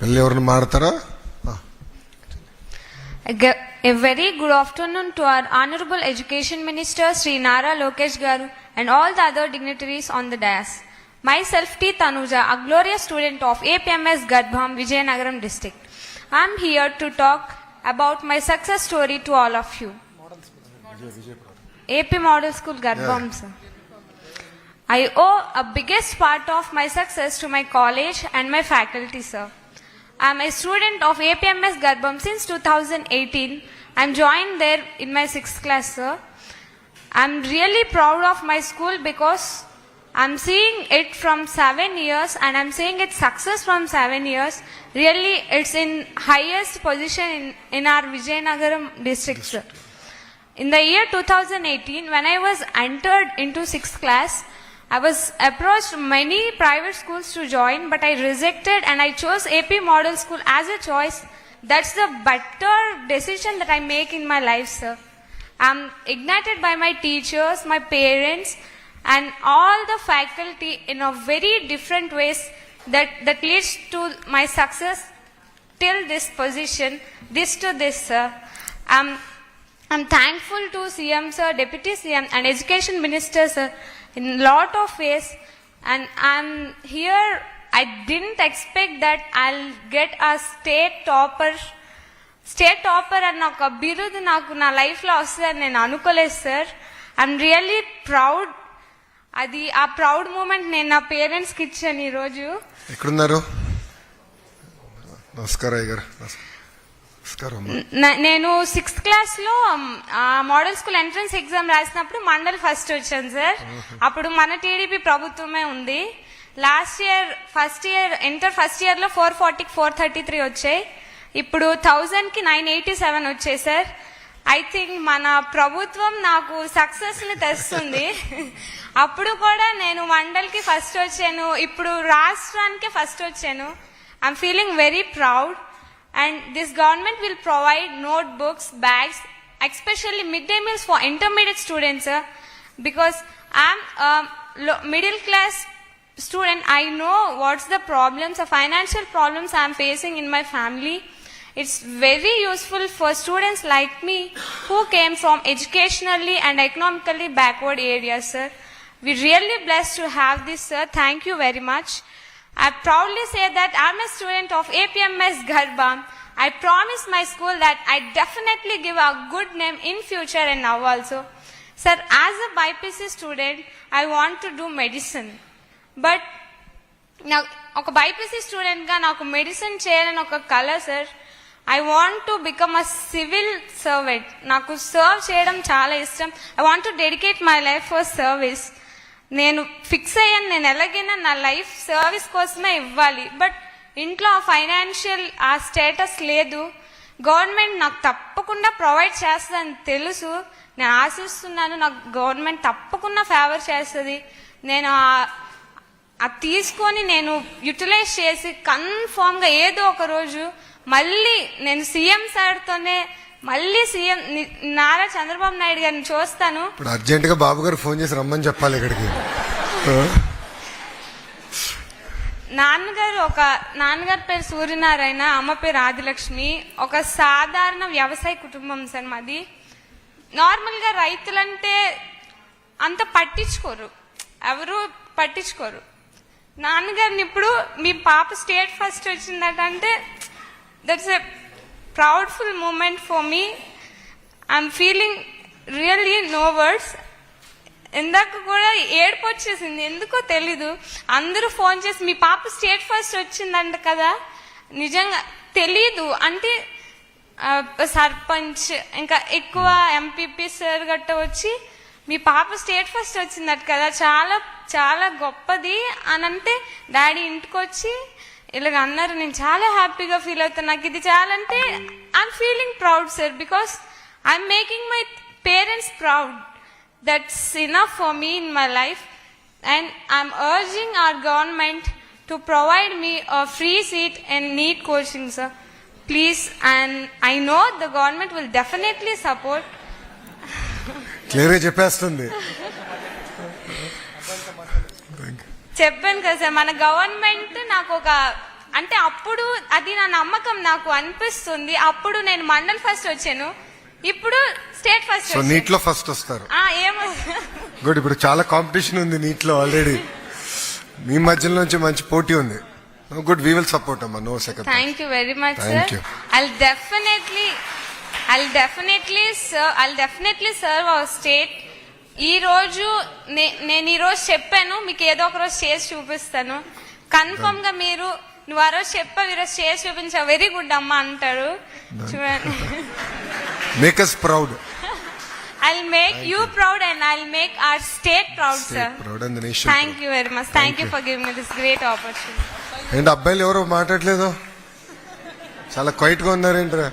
మళ్ళీ ఎవరిని మాడతారా? A very good afternoon to our Honorable Education Minister Sri Nara Lokesh Garu and all the other dignitaries on the dais. Myself T. Tanuja, a glorious student of APMS Garbham, Vijayanagaram district. I am here to talk about my success story to all of you. AP Model School Garbham, sir. I owe a biggest part of my success to my college and my faculty, sir. I am a student of APMS Garbham since 2018. I am joined there in my 6th class, sir. I am really proud of my school because I am seeing it from 7 years and I am seeing its success from 7 years. Really, it's in highest position in our Vijayanagaram district, sir. In the year 2018, when I was entered into 6th class, I was approached many private schools to join, but I rejected and I chose AP Model School as a choice. That's the better decision that I make in my life, sir. I'm ignited by my teachers, my parents, and all the faculty in a very different ways that leads to my success till this position, this, sir. I'm thankful to CM, sir, Deputy CM, and Education Minister, sir, in lot of ways, and I'm here. I didn't expect that I'll get a state topper and oka birudu naaku na life lo vastadani nenu anukoledu, sir. I'm really proud. Adi aa proud moment nenu na parents ki ichchanu ee roju. ఎక్కడున్నారు? నమస్కారం అయ్యగారు. నేను 6th class లో model school entrance exam రాసినప్పుడు mandal first వచ్చాను, sir. అప్పుడు మన TDP ప్రభుత్వమే ఉంది. Last year inter first year లో 440కి 433 వచ్చాయి. ఇప్పుడు 1000కి 987 వచ్చాయి, సార్. ఐ థింక్ మన ప్రభుత్వం నాకు సక్సెస్ ని తెస్తుంది. అప్పుడు కూడా నేను మండల్కి ఫస్ట్ వచ్చాను, ఇప్పుడు రాష్ట్రానికి ఫస్ట్ వచ్చాను. I'm feeling very proud. And this government will provide notebooks, bags, especially midday meals for intermediate students, sir. Because I'm a middle class student, I know what's the problems, the financial problems I'm facing in my family. It's very useful for students like me who came from educationally and economically backward areas, sir. We're really blessed to have this, sir. Thank you very much. I proudly say that I'm a student of APMS Garbham. I promise my school that I definitely give a good name in future and now also. Sir, as a BPC student, I want to do medicine. But now, oka BPC student ga naku medicine cheyalani oka kala, sir. I want to become a civil servant. Naku serve cheyadam chaala ishtam. I want to dedicate my life for service. నేను fix అయ్యాను, నేను ఎలాగైనా నా life service కోసమే ఇవ్వాలి. But ఇంట్లో financial ఆ status లేదు. గవర్నమెంట్ నాకు తప్పకుండా ప్రొవైడ్ చేస్తుందని తెలుసు. నేను ఆశిస్తున్నాను నాకు గవర్నమెంట్ తప్పకుండా ఫేవర్ చేస్తుంది. నేను అది తీసుకొని నేను యూటిలైజ్ చేసి కన్ఫామ్గా ఏదో ఒక రోజు మళ్ళీ నేను సీఎం సార్తోనే మళ్ళీ సీఎం నారా చంద్రబాబు నాయుడు గారిని చూస్తాను. ఇప్పుడు అర్జెంట్ గా బాబు గారు ఫోన్ చేసి రమ్మని చెప్పాలి ఇక్కడికి. నాన్నగారి పేరు సూర్యనారాయణ, అమ్మ పేరు ఆదిలక్ష్మి. ఒక సాధారణ వ్యవసాయ కుటుంబం, సార్ మాది. నార్మల్ గా రైతులంటే అంత పట్టించుకోరు, ఎవరు పట్టించుకోరు. నాన్నగారిని ఇప్పుడు మీ పాప స్టేట్ ఫస్ట్ వచ్చిందట అంటే that's a proudful moment for me. I'm feeling really no words. ఇందాక కూడా ఏడుపు వచ్చేసింది, ఎందుకో తెలీదు. అందరూ ఫోన్ చేసి మీ పాప స్టేట్ ఫస్ట్ వచ్చిందంట కదా. నిజంగా తెలీదు అంటే సర్పంచ్ ఇంకా ఎక్కువ ఎంపీపీ సార్ గట్ట వచ్చి మీ పాప స్టేట్ ఫస్ట్ వచ్చిందట కదా, చాలా చాలా గొప్పది అని అంటే డాడీ ఇంటికి వచ్చి ఇలాగ అన్నారు. నేను చాలా హ్యాపీగా ఫీల్ అవుతాను. నాకు ఇది చాలంటే I'm feeling proud, sir, because I'm making my parents proud. That's enough for me in my life. And I'm urging our government to provide me a free seat and NEET coaching, sir, please. And I know the government will definitely support. క్లియర్గా చెప్పేస్తుంది. చెప్పాను కదా sir, మన government నాకు ఒక అంటే అప్పుడు అది నా నమ్మకం, నాకు అనిపిస్తుంది. అప్పుడు నేను మండల్ ఫస్ట్ వచ్చాను, ఇప్పుడు స్టేట్ ఫస్ట్ సో నీట్ లో ఫస్ట్ వస్తారు. ఏమో గుడ్. ఇప్పుడు చాలా కాంపిటీషన్ ఉంది నీట్ లో ఆల్రెడీ. మీ మధ్యలో నుంచి మంచి పోటీ ఉంది. గుడ్, వీ విల్ సపోర్ట్ అమ్మా, no second. Thank you very much Thank sir. you. I'll definitely serve our state. ఈ రోజు నేను ఈ రోజు చెప్పాను, మీకు ఏదో ఒక రోజు చేసి చూపిస్తాను. కన్ఫర్మ్ గా మీరు నువ్వు ఆ రోజు చెప్పావు, ఈ రోజు చేసి చూపించావు, వెరీ గుడ్ అమ్మా అంటారు. చూడండి, make us proud. I'll make you proud and I'll make our state proud, sir. Proud and the nation. Thank you very much. Thank you for giving me this great opportunity. ఏంటి అబ్బాయిలు ఎవరో మాట్లాడలేదు, చాలా quiet గా ఉన్నారేంట్రా?